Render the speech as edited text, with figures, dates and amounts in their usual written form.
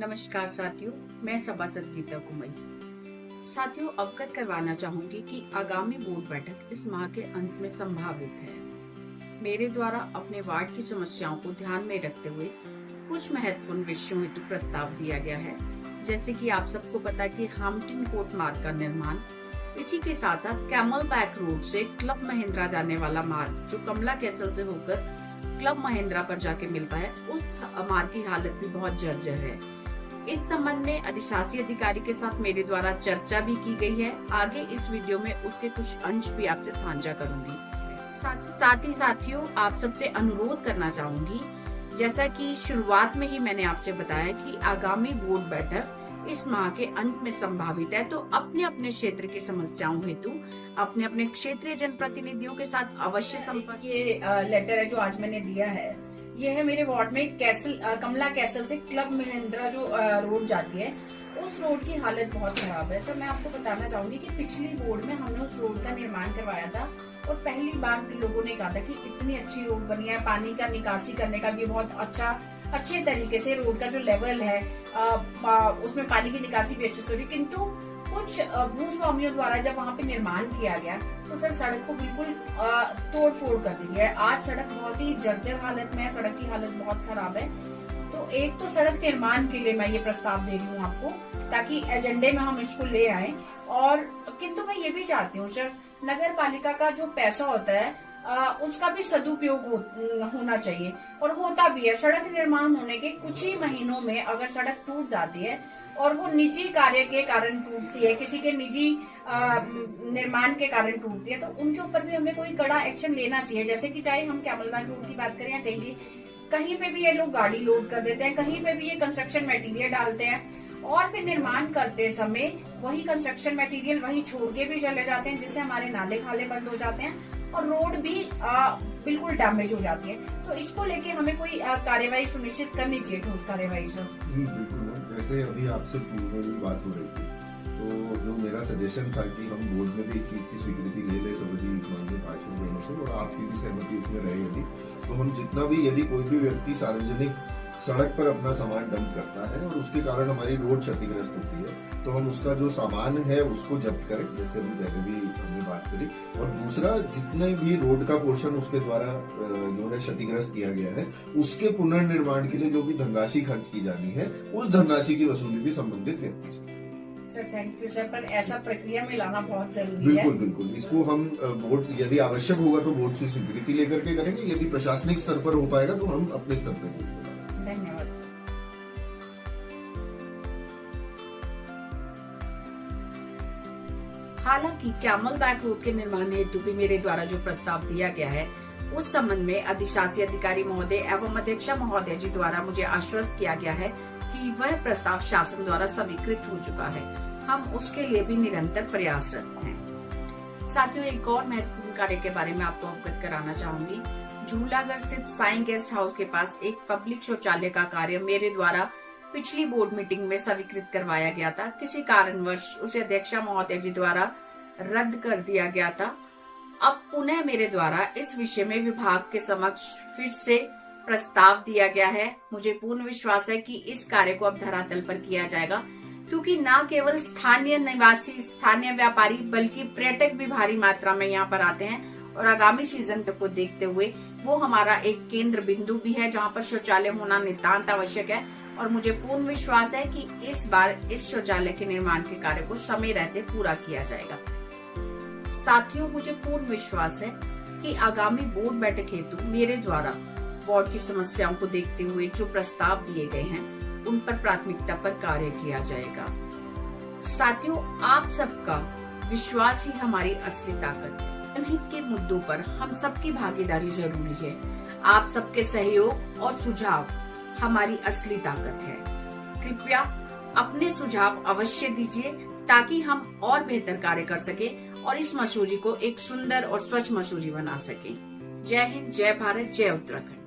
नमस्कार साथियों, मैं सभासद गीता कुमारी। साथियों, अवगत करवाना चाहूंगी कि आगामी बोर्ड बैठक इस माह के अंत में संभावित है। मेरे द्वारा अपने वार्ड की समस्याओं को ध्यान में रखते हुए कुछ महत्वपूर्ण विषयों हेतु प्रस्ताव दिया गया है। जैसे कि आप सबको पता है कि हाम्पटन कोर्ट मार्ग का निर्माण, इसी के साथ साथ कैमल बैक रोड से क्लब महिंद्रा जाने वाला मार्ग जो कमला कैसल से होकर क्लब महिंद्रा पर जाके मिलता है, उस मार्ग की हालत भी बहुत जर्जर है। इस संबंध में अधिशासी अधिकारी के साथ मेरे द्वारा चर्चा भी की गई है। आगे इस वीडियो में उसके कुछ अंश भी आपसे साझा करूंगी। साथ ही साथियों, आप सबसे अनुरोध करना चाहूंगी, जैसा कि शुरुआत में ही मैंने आपसे बताया कि आगामी बोर्ड बैठक इस माह के अंत में संभावित है, तो अपने अपने क्षेत्र की समस्याओं हेतु अपने अपने क्षेत्रीय जनप्रतिनिधियों के साथ अवश्य संपर्क। ये लेटर है जो आज मैंने दिया है, ये है मेरे वार्ड में कमला कैसल से क्लब महिंद्रा जो रोड जाती है, उस रोड की हालत बहुत खराब है। सर, मैं आपको बताना चाहूंगी कि पिछली बोर्ड में हमने उस रोड का निर्माण करवाया था और पहली बार लोगों ने कहा था कि इतनी अच्छी रोड बनी है, पानी का निकासी करने का भी बहुत अच्छे तरीके से रोड का जो लेवल है उसमें पानी की निकासी भी अच्छे से हो रही, किंतु कुछ भूस्वामियों द्वारा जब वहाँ पे निर्माण किया गया तो सर सड़क को बिल्कुल तोड़ फोड़ कर दी है। आज सड़क बहुत ही जर्जर हालत में है, सड़क की हालत बहुत खराब है। तो एक तो सड़क निर्माण के लिए मैं ये प्रस्ताव दे रही हूँ आपको, ताकि एजेंडे में हम इसको ले आए। और किंतु मैं ये भी चाहती हूँ सर, नगर पालिका का जो पैसा होता है उसका भी सदुपयोग होना चाहिए, और होता भी है। सड़क निर्माण होने के कुछ ही महीनों में अगर सड़क टूट जाती है और वो निजी कार्य के कारण टूटती है, किसी के निजी निर्माण के कारण टूटती है, तो उनके ऊपर भी हमें कोई कड़ा एक्शन लेना चाहिए। जैसे कि चाहे हम कैमलबाग रोड की बात करें या कहीं पे भी ये लोग गाड़ी लोड कर देते हैं, कहीं पे भी ये कंस्ट्रक्शन मटेरियल डालते हैं और फिर निर्माण करते समय वही कंस्ट्रक्शन मटेरियल वही छोड़ के भी चले जाते हैं, जिससे हमारे नाले खाले बंद हो जाते हैं और रोड भी बिल्कुल डैमेज हो जाती है। तो इसको लेके हमें कोई कार्यवाही सुनिश्चित करनी चाहिए, ठोस कार्यवाही सर। जी बिल्कुल, जैसे अभी आपसे पूर्व में बात हो रही थी, तो जो मेरा सजेशन था कि हम बोर्ड में भी इस चीज की स्वीकृति ले ले सभी माननीय पार्षदों से, और आपकी भी सहमति उसमें रहे यदि, तो हम जितना भी यदि कोई भी व्यक्ति सार्वजनिक सड़क पर अपना सामान डंप करता है और उसके कारण हमारी रोड क्षतिग्रस्त होती है, तो हम उसका जो सामान है उसको जब्त करें, जैसे हम पहले भी हमने बात करी। और दूसरा, जितने भी रोड का पोर्शन उसके द्वारा जो है क्षतिग्रस्त किया गया है, उसके पुनर्निर्माण के लिए जो भी धनराशि खर्च की जानी है, उस धनराशि की वसूली भी संबंधित व्यक्ति से। सर थैंक यू सर, पर ऐसा प्रक्रिया में लाना बहुत जरूरी है। बिल्कुल बिल्कुल, इसको हम बोर्ड यदि आवश्यक होगा तो बोर्ड से स्वीकृति लेकर के करेंगे, यदि प्रशासनिक स्तर पर हो पाएगा तो हम अपने स्तर पर। धन्यवाद सर। हालांकि कैमल बैक रोड के निर्माण हेतु भी मेरे द्वारा जो प्रस्ताव दिया गया है, उस संबंध में अधिशासी अधिकारी महोदय एवं अध्यक्षा महोदय जी द्वारा मुझे आश्वस्त किया गया है कि वह प्रस्ताव शासन द्वारा स्वीकृत हो चुका है। हम उसके लिए भी निरंतर प्रयासरत हैं। साथियों, एक और महत्वपूर्ण कार्य के बारे में आपको अवगत कराना चाहूंगी। झूलागढ़ स्थित साईं गेस्ट हाउस के पास एक पब्लिक शौचालय का कार्य मेरे द्वारा पिछली बोर्ड मीटिंग में स्वीकृत करवाया गया था। किसी कारणवश उसे अध्यक्षा महोदय जी द्वारा रद्द कर दिया गया था। अब पुनः मेरे द्वारा इस विषय में विभाग के समक्ष फिर से प्रस्ताव दिया गया है। मुझे पूर्ण विश्वास है कि इस कार्य को अब धरातल पर किया जाएगा, क्योंकि न केवल स्थानीय निवासी, स्थानीय व्यापारी, बल्कि पर्यटक भी भारी मात्रा में यहाँ पर आते हैं और आगामी सीजन को देखते हुए वो हमारा एक केंद्र बिंदु भी है जहाँ पर शौचालय होना नितांत आवश्यक है। और मुझे पूर्ण विश्वास है कि इस बार इस शौचालय के निर्माण के कार्य को समय रहते पूरा किया जाएगा। साथियों, मुझे पूर्ण विश्वास है कि आगामी बोर्ड बैठक हेतु मेरे द्वारा वार्ड की समस्याओं को देखते हुए जो प्रस्ताव दिए गए हैं, उन पर प्राथमिकता पर कार्य किया जाएगा। साथियों, आप सबका विश्वास ही हमारी असली ताकत है। जनहित के मुद्दों पर हम सबकी भागीदारी जरूरी है। आप सबके सहयोग और सुझाव हमारी असली ताकत है। कृपया अपने सुझाव अवश्य दीजिए, ताकि हम और बेहतर कार्य कर सके और इस मसूरी को एक सुंदर और स्वच्छ मसूरी बना सके। जय हिंद, जय भारत, जय उत्तराखंड।